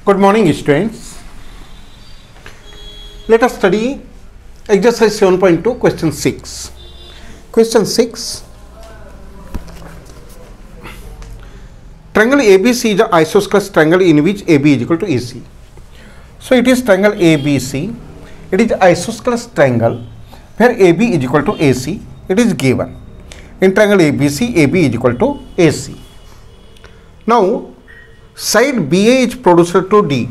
Good morning, students. Let us study exercise 7.2, question 6. Question 6. Triangle ABC is an isosceles triangle in which AB is equal to AC. So it is triangle ABC. It is isosceles triangle where AB is equal to AC. It is given. In triangle ABC, AB is equal to AC. Now, side BA is produced to D.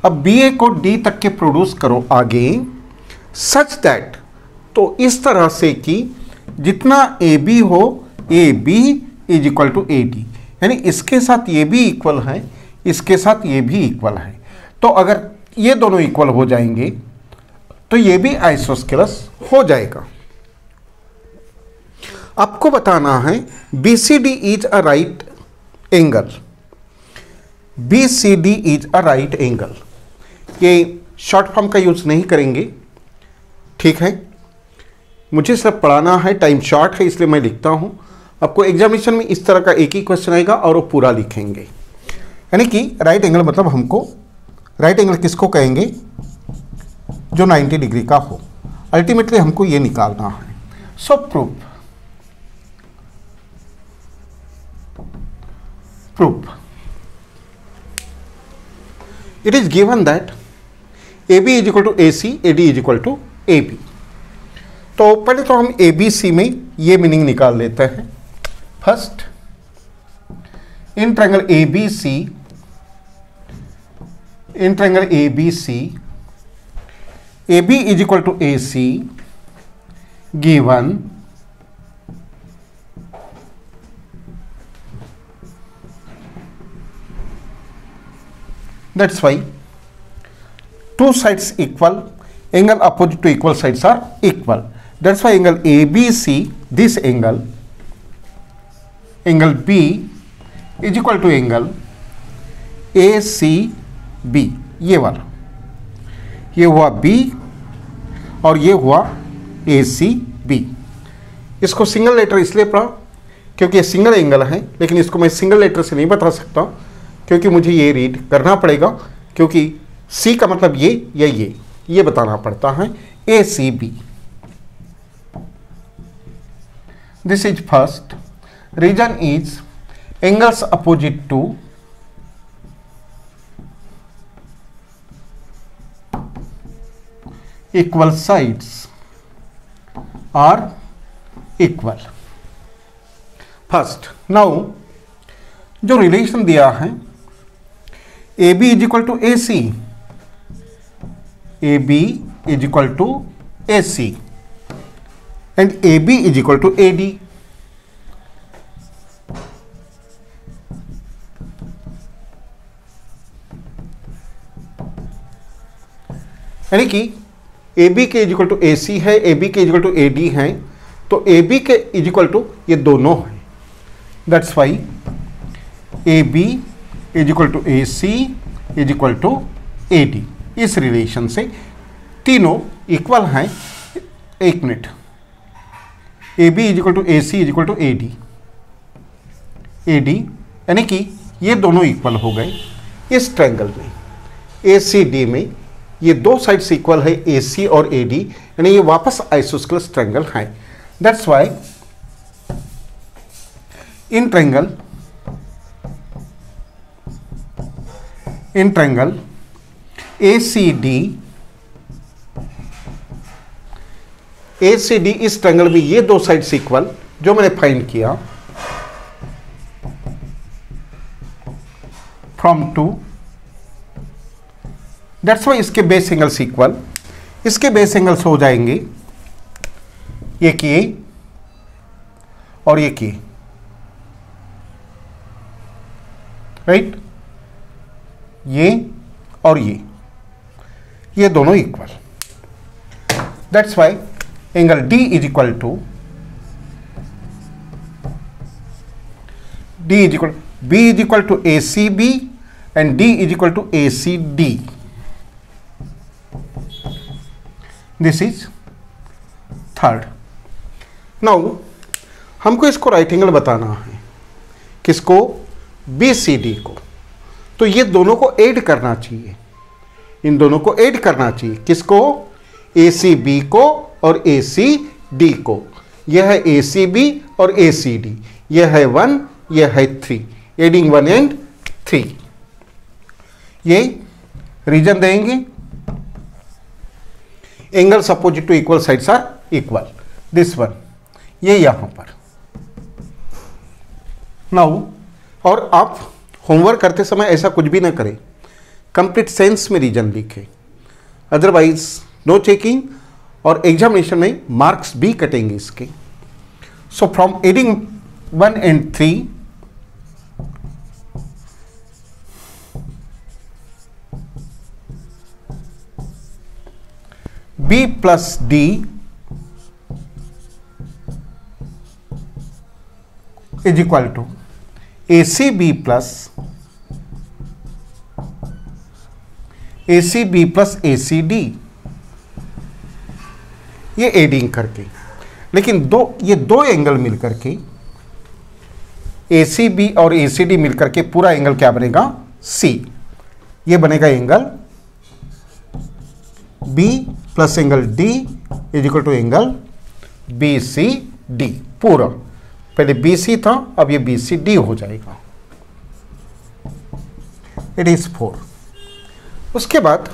अब BA को D तक के produce करो आगे such that, तो इस तरह से कि जितना AB हो AB is equal to AD, यानी इसके साथ ये भी इक्वल है, इसके साथ ये भी इक्वल है। तो अगर ये दोनों इक्वल हो जाएंगे तो ये भी आइसोस्केलस हो जाएगा। आपको बताना है BCD is a right angle. BCD is a right angle. ये शॉर्ट फॉर्म का यूज नहीं करेंगे, ठीक है। मुझे सिर्फ पढ़ाना है, टाइम शॉर्ट है इसलिए मैं लिखता हूं। आपको एग्जामिनेशन में इस तरह का एक ही क्वेश्चन आएगा और वो पूरा लिखेंगे। यानी कि राइट एंगल मतलब हमको राइट एंगल किसको कहेंगे, जो 90 डिग्री का हो। अल्टीमेटली हमको ये निकालना है। सो proof it is given that AB is equal to AC, AD is equal to AB. तो पहले तो हम ABC में ये मीनिंग निकाल लेते हैं। First, in triangle ABC, AB is equal to AC given that's why two sides equal, angle opposite to equal sides are equal. That's why angle ABC, this angle B is equal to angle ACB. ये वाला, ये हुआ B और ये हुआ ACB। इसको single letter इसलिए पढ़ा क्योंकि ये सिंगल एंगल है, लेकिन इसको मैं सिंगल लेटर से नहीं बता सकता क्योंकि मुझे ये रीड करना पड़ेगा, क्योंकि C का मतलब ये या ये बताना पड़ता है। ACB, this is first. Reason is angles opposite to equal sides are equal. First, now जो रिलेशन दिया है AB is equal to AC, AB is equal to AC and AB is equal to AD। यानी कि AB के is equal to AC है, AB के is equal to AD है, तो AB के इज इक्वल टू ये दोनों है। That's why AB is equal to AC is equal to AD। इस रिलेशन से तीनों इक्वल हैं। एक minute, AB is equal to AC is equal to AD, यानी कि ये दोनों इक्वल हो गए। इस ट्रायंगल में ACD में ये दो साइड्स इक्वल है, AC और AD, यानी ये वापस आइसोस्केलस ट्रायंगल है। That's Y in triangle ACD इस ट्रायंगल में ये दो साइड्स इक्वल जो मैंने फाइंड किया फ्रॉम 2। दैट्स वाई इसके बेस एंगल्स इक्वल। इसके बेस एंगल्स हो जाएंगे ये किए और ये किए, राइट। ये और ये दोनों equal. That's why angle D is equal to B is equal to ACB and D is equal to ACD। This is third. Now हमको इसको राइट एंगल बताना है, किसको, BCD को। तो ये दोनों को ऐड करना चाहिए, इन दोनों को ऐड करना चाहिए। किसको? ACB को और ACD को। यह है ACB और ACD, यह है 1, यह है 3, एडिंग 1 and 3। ये रीजन देंगे, angles opposite to equal sides are equal, this one, ये यहां पर। नाउ, और आप होमवर्क करते समय ऐसा कुछ भी ना करें, कंप्लीट सेंस में रीजन लिखें, अदरवाइज नो चेकिंग और एग्जामिनेशन में मार्क्स भी कटेंगे इसके। So from adding 1 and 3, B plus D is equal to ACB plus ACD, ये एडिंग करके। लेकिन ये दो एंगल मिल करके, ACB और ACD मिल करके पूरा एंगल क्या बनेगा? C। ये बनेगा angle B plus angle D is equal to angle BCD पूरा। पहले BC था, अब ये BCD हो जाएगा। It is 4। उसके बाद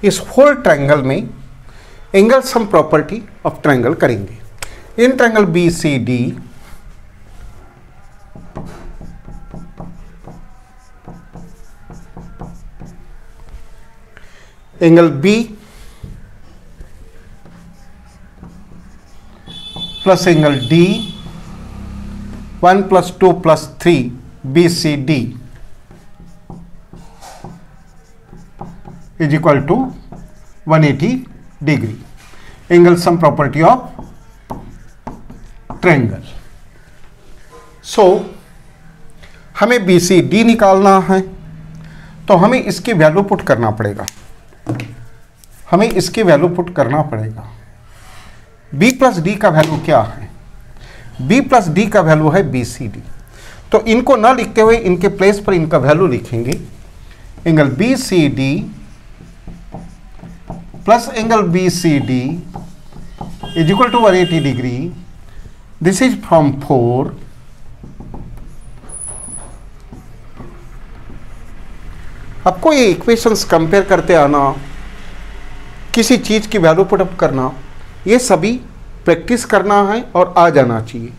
इस होल ट्रायंगल में angle sum property of triangle करेंगे। In triangle BCD angle B plus angle D 1 + 2 + 3 BCD is equal to 180 degree, angle sum property of triangle। so हमें BCD निकालना है, तो हमें इसकी वैल्यू पुट करना पड़ेगा, B प्लस D का वैल्यू क्या है? B प्लस D का वैल्यू है BCD। तो इनको ना लिखते हुए इनके प्लेस पर इनका वैल्यू लिखेंगे, angle BCD plus angle BCD is equal to 180 degree. This is from 4 आपको ये इक्वेशंस कंपेयर करते आना, किसी चीज की वैल्यू पुटअप करना, ये सभी प्रैक्टिस करना है और आ जाना चाहिए,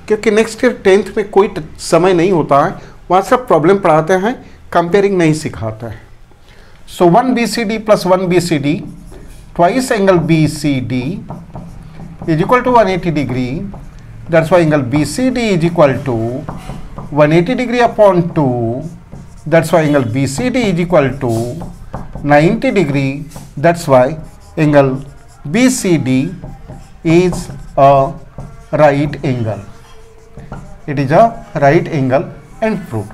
क्योंकि नेक्स्ट ईयर 10th में कोई समय नहीं होता है, वहाँ सब प्रॉब्लम पढ़ाते हैं, कंपेयरिंग नहीं सिखाता है। सो 1 BCD plus 1 BCD twice angle BCD is equal to 180 degree. That's why angle BCD is equal to 180 degree upon 2. That's why angle BCD is equal to 90 degree. That's why angle BCD is a right angle. It is a right angle and proved.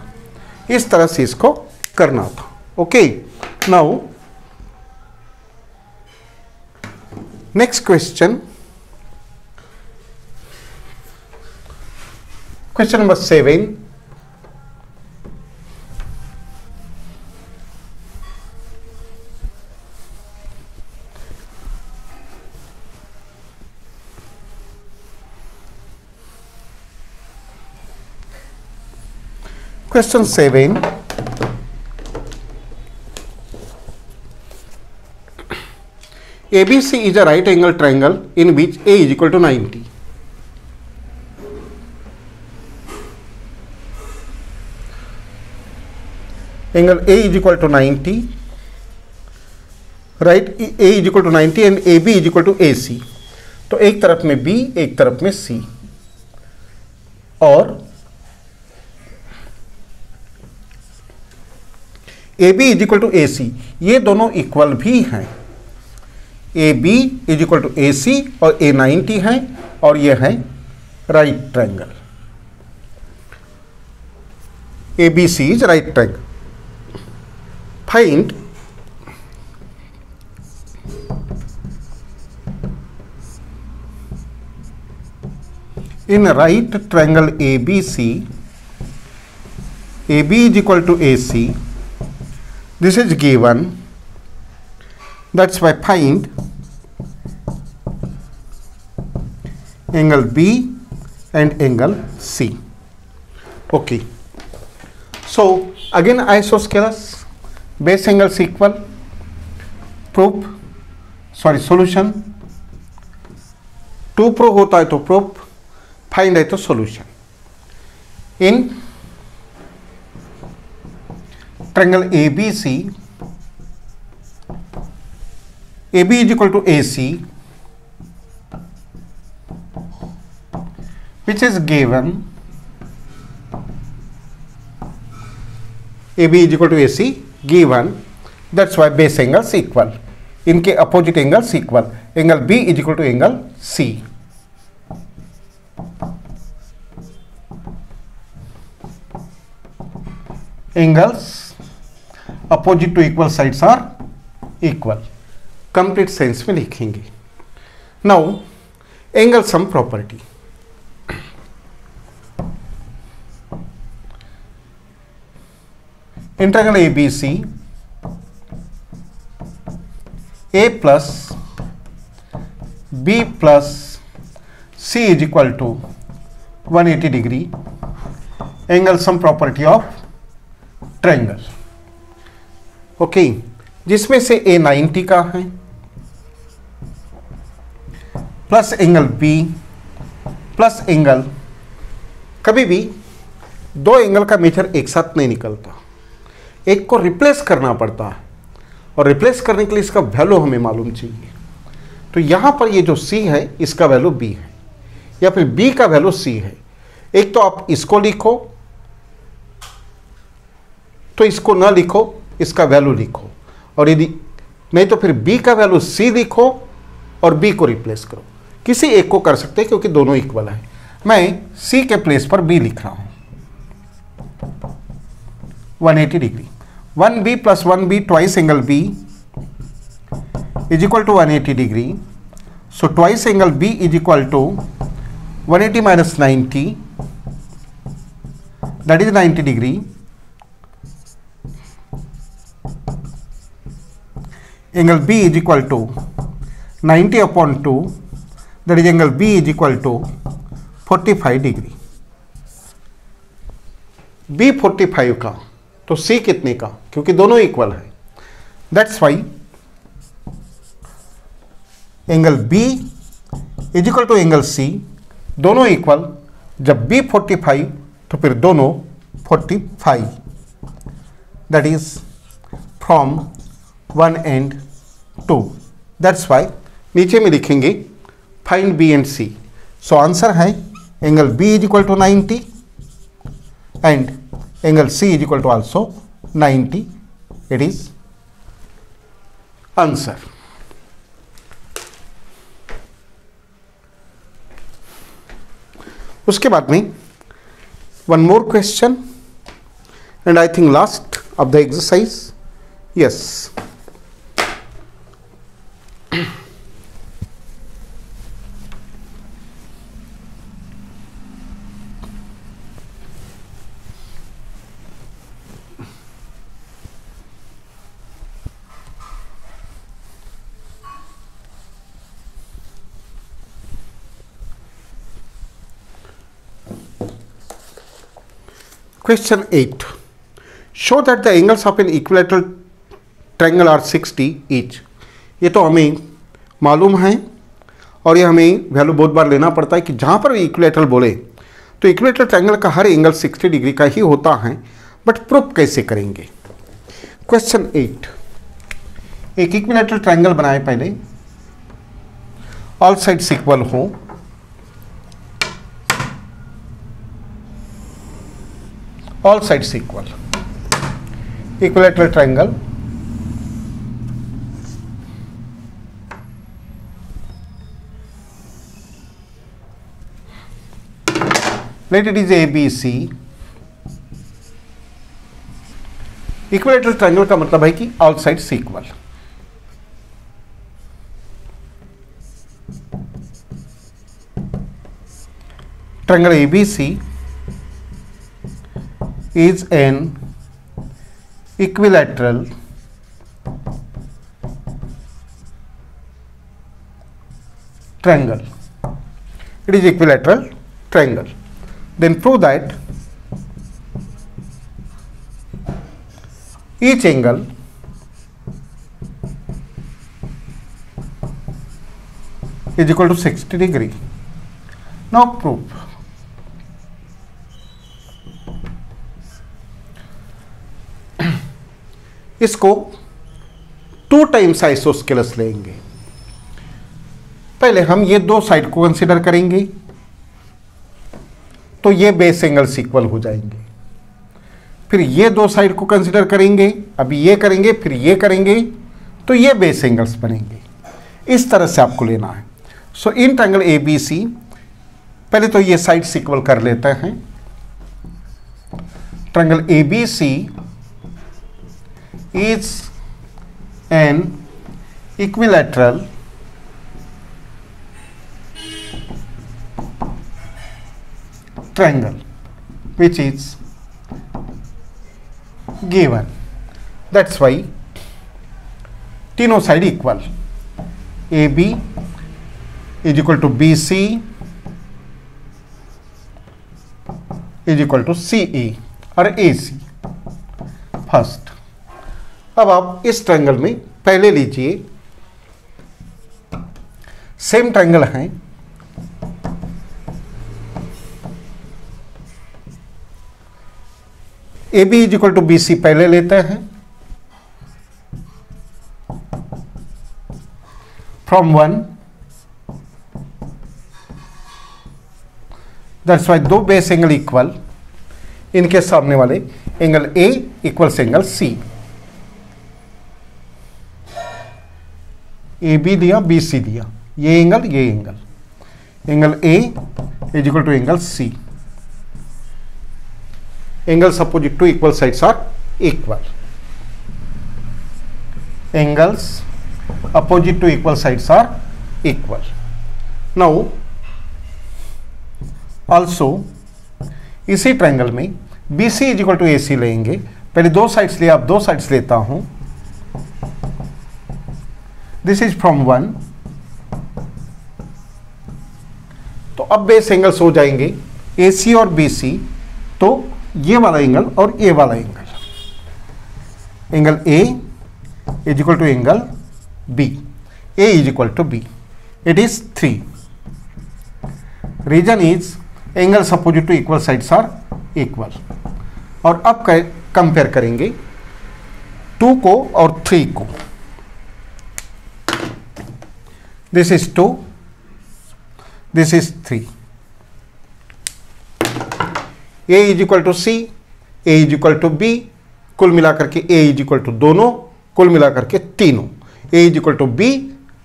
इस तरह से इसको करना था। Okay. Now next question, question number 7. Question 7. ABC is a right angle triangle in which A is equal to 90. Angle A is equal to 90, right? A is equal to 90 and AB is equal to AC. तो एक तरफ में B, एक तरफ में C, और AB is equal to AC, ये दोनों इक्वल भी हैं। AB is equal to AC और A 90 है, और ये है right triangle. ABC is right triangle. Find in right triangle ABC, AB is equal to AC. This is given. That's why find angle B and angle C. Okay. So again isosceles, base angles equal, solution. To proof होता है तो proof, find है तो solution. In triangle ABC, AB is equal to AC, which is given. AB is equal to AC given. That's why base angles equal. इनके opposite angles equal. Angle B is equal to angle C. Angles opposite to equal sides are equal. Complete sense में लिखेंगे. Now angle sum property. In triangle ABC, A plus B plus C is equal to 180 degree. Angle sum property of triangle. Okay, जिसमें से A 90 का है plus angle B plus angle. कभी भी दो angle का मेजर एक साथ नहीं निकलता, एक को रिप्लेस करना पड़ता है, और रिप्लेस करने के लिए इसका वैल्यू हमें मालूम चाहिए. तो यहाँ पर ये जो C है इसका वैल्यू B है, या फिर B का वैल्यू C है. एक तो आप इसको लिखो, तो इसको ना लिखो, इसका वैल्यू लिखो, और यदि नहीं तो फिर B का वैल्यू C लिखो और B को रिप्लेस करो. किसी एक को कर सकते हैं क्योंकि दोनों इक्वल है. मैं C के प्लेस पर B लिख रहा हूँ. 180 degree. 1B plus 1B twice angle B is equal to 180 degree. So twice angle B is equal to 180 minus 90, that is 90 degree. Angle B is equal to 90 upon 2, that is angle B is equal to 45 degree. B 45 का तो C कितने का, क्योंकि दोनों equal है. That's why angle B is equal to angle C, दोनों equal. जब B 45 तो फिर दोनों 45, that is from 1 and 2. That's why नीचे में लिखेंगे find B and C. So answer है angle B is equal to 90 and angle C is equal to also 90. It is answer. उसके बाद में one more question and I think last of the exercise. Yes. Question 8. Show that the angles of an equilateral triangle are 60 each. ये तो हमें मालूम है, और ये हमें वैल्यू बहुत बार लेना पड़ता है कि जहाँ पर भी इक्विलैटरल बोले तो इक्विलैटरल ट्रायंगल का हर एंगल 60 डिग्री का ही होता है. बट प्रूफ कैसे करेंगे. क्वेश्चन 8. एक इक्विलैटरल ट्रायंगल बनाए पहले, ऑल साइड्स इक्वल हो, all sides equal, equilateral triangle. Let it is ABC, equilateral triangle का मतलब है कि all sides equal. Triangle ABC is an equilateral triangle. It is equilateral triangle. Then prove that each angle is equal to 60 degree. Now prove. इसको 2 times isosceles लेंगे। पहले हम ये दो साइड को कंसीडर करेंगे, तो ये बेस एंगल्स इक्वल हो जाएंगे। फिर ये दो साइड को कंसीडर करेंगे, अभी ये करेंगे, फिर ये करेंगे, तो ये बेस एंगल्स बनेंगे। इस तरह से आपको लेना है। सो इन ट्रायंगल ABC पहले तो ये साइड्स इक्वल कर लेते हैं। Triangle ABC is an equilateral triangle which is given. That's why तीनों side equal, AB is equal to BC is equal to CE और AC फर्स्ट। अब आप इस ट्रायंगल में पहले लीजिए, सेम ट्रायंगल है, AB is equal to BC पहले लेते हैं, फ्रॉम 1, दैट्स वाई दो बेस एंगल इक्वल, इनके सामने वाले angle A equals angle C। AB दिया, BC दिया, ये एंगल, ये angle, angle A is equal to angle C। Angles opposite to equal sides are equal. Angles opposite to equal sides are equal. Now also इसी triangle में BC is equal to AC लेंगे। पहले दो sides लिए, अब दो sides लेता हूं। दिस इज फ्रॉम 1, तो अब बेस एंगल्स हो जाएंगे AC और BC, तो ये वाला एंगल और ये वाला angle, angle A is equal to angle B, A is equal to B, it is 3। Reason is angles opposite to equal sides are equal. और अब कंपेयर करेंगे 2 को और 3 को। This is 2, this is 3। A is equal to C, A is equal to B, कुल मिलाकर के A is equal to दोनों, कुल मिलाकर के तीनों, A is equal to B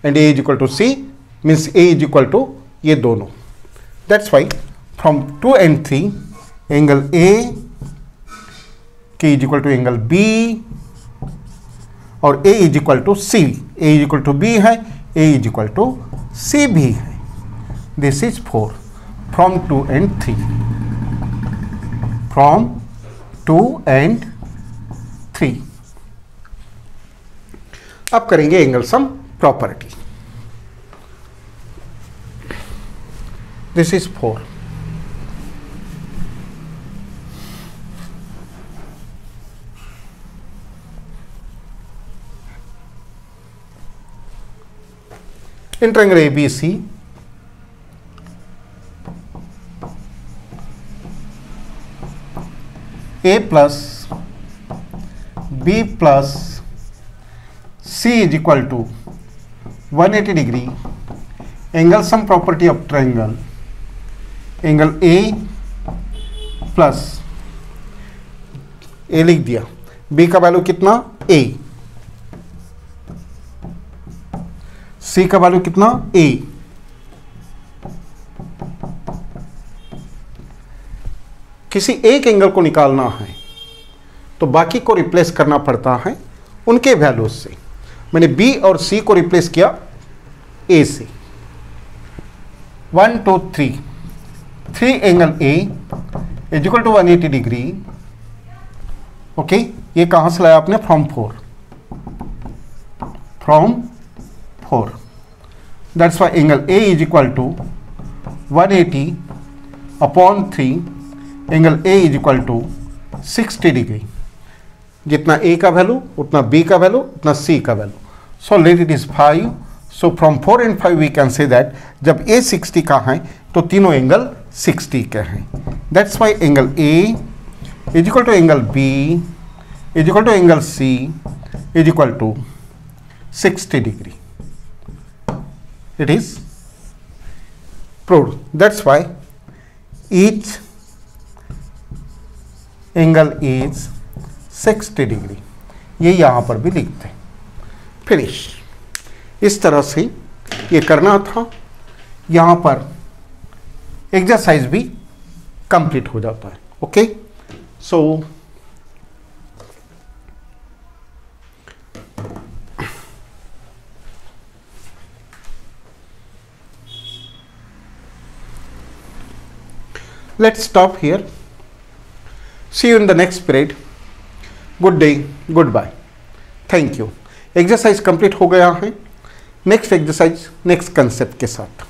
and A is equal to C means A is equal to ये दोनों। That's why from 2 and 3 angle A के is equal to angle B और A is equal to C, A is equal to B है, A is equal to C भी है। This is 4 from 2 and 3, from 2 and 3। अब करेंगे angle sum property. This is 4, in triangle ABC A plus B plus C is equal to 180 degree, angle sum property of triangle, angle A plus A लिख दिया, B का value कितना A, C का value कितना A, किसी एक angle को निकालना है तो बाकी को रिप्लेस करना पड़ता है उनके वैल्यूज से। मैंने बी और सी को रिप्लेस किया ए से। 1 2 3 3 angle A is equal to 180 degree. Okay, ये कहां से लाया आपने? From 4। That's why angle A is equal to 180 upon 3, angle A is equal to 60 degree. जितना ए का वैल्यू उतना बी का वैल्यू उतना सी का value. So let it is 5। So from 4 and 5 we can say that जब A 60 का है तो तीनों एंगल 60 के हैं। That's why angle A is equal to angle B is equal to angle C is equal to 60 degree. It is proved. That's why each angle is 60 degree. ये यहां पर भी लिखते हैं। फिनिश। इस तरह से ये करना था। यहां पर एक्सरसाइज भी कंप्लीट हो जाता है। Okay, so let's stop here. See you in the next period. Good day, goodbye. Thank you. Exercise complete हो गया है। नेक्स्ट एक्सरसाइज नेक्स्ट कंसेप्ट के साथ।